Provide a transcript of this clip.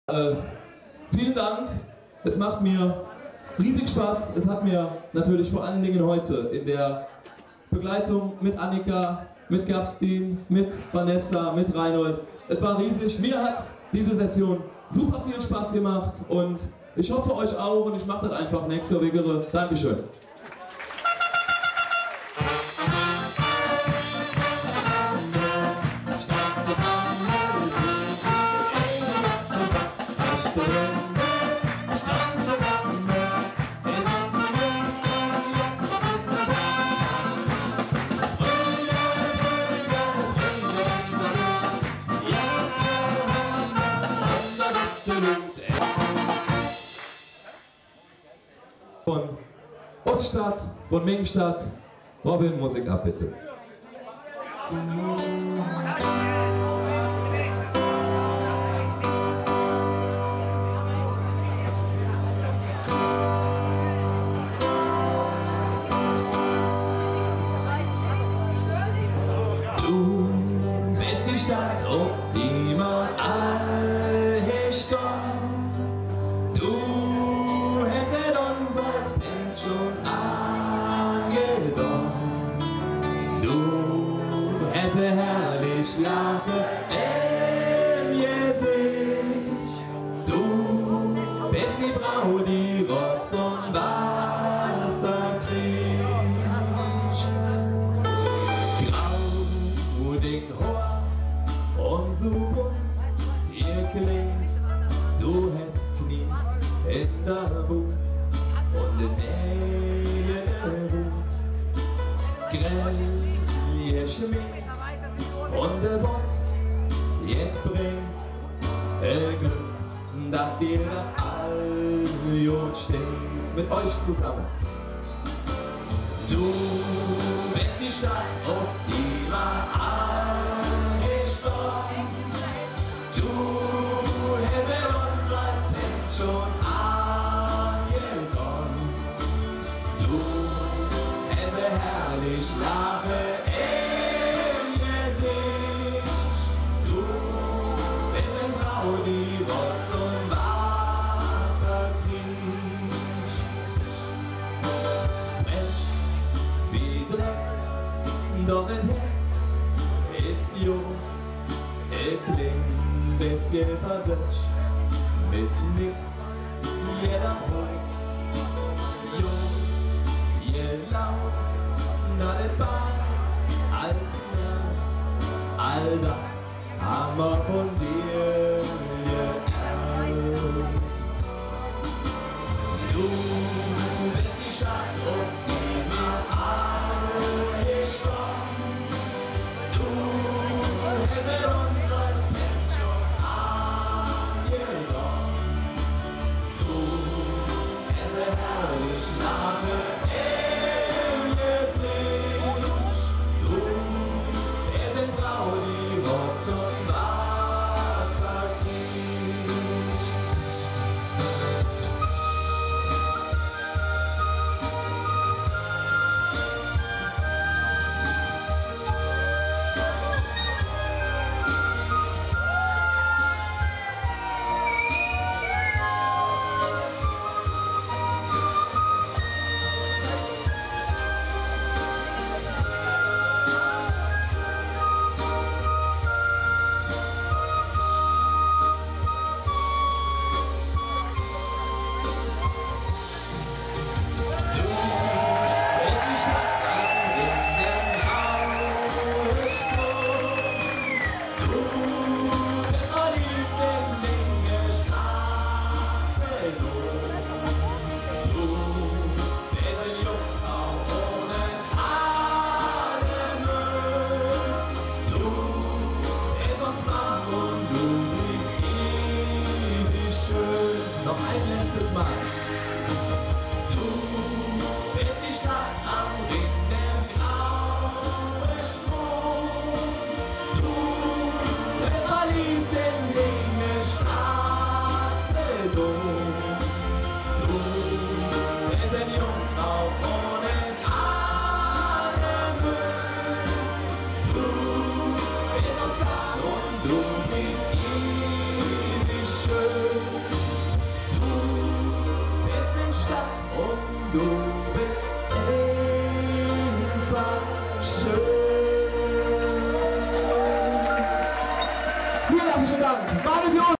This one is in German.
Vielen Dank, es macht mir riesig Spaß. Es hat mir natürlich vor allen Dingen heute in der Begleitung mit Annika, mit Kerstin, mit Vanessa, mit Reinhold. Es war riesig. Mir hat diese Session super viel Spaß gemacht und ich hoffe euch auch und ich mache das einfach nächste Woche. Dankeschön. Von Oststadt, von Mengstadt, Robin, Musik ab bitte. Du bist die Stadt, auf die man all stand. Du hättest uns als Prinz schon angedacht. Du hättest herrlich lachen im Gesicht. Du bist die Frau, die Rotz und Wasser kriegt. Graudig hoch und so bunt dir klingt. Du hast Knies in der Wut und in Nähe der Wut. Grell geschminkt und der Wort jetzt bringt Glück, dass dir das all gut stimmt. Mit euch zusammen. Du bist die Stadt, auf die wir alle stehen. Du hättest uns als Prinz schon angetan. Du hättest herrlich lachen im Gesicht. Du bist eine Frau, die Rotz und Wasser kriegt. Mensch, wie Dreck, doch ein Herz ist jung. Klingt bisschen verwirrt, mit nix, jeder holt. Jung, je laut, da det war, alt nah, all das haben wir von dir geerbt. Du bist die Stadt, auf die wir alle stehen. Du hättest uns als Prinz schon angedacht. Du hättest herrlich lachen im Gesicht. Du bist eine Frau, die Rotz und Wasser kriegt. Noch ein letztes Mal. Du bist die Stadt am Ring der grauen Strom. Du bist verliebt in den schwarzen Dom. Du bist eine Jungfrau ohne Arme. Du bist am Start und du bist ewig schön. Du bist einfach schön. Vielen herzlichen Dank. Mario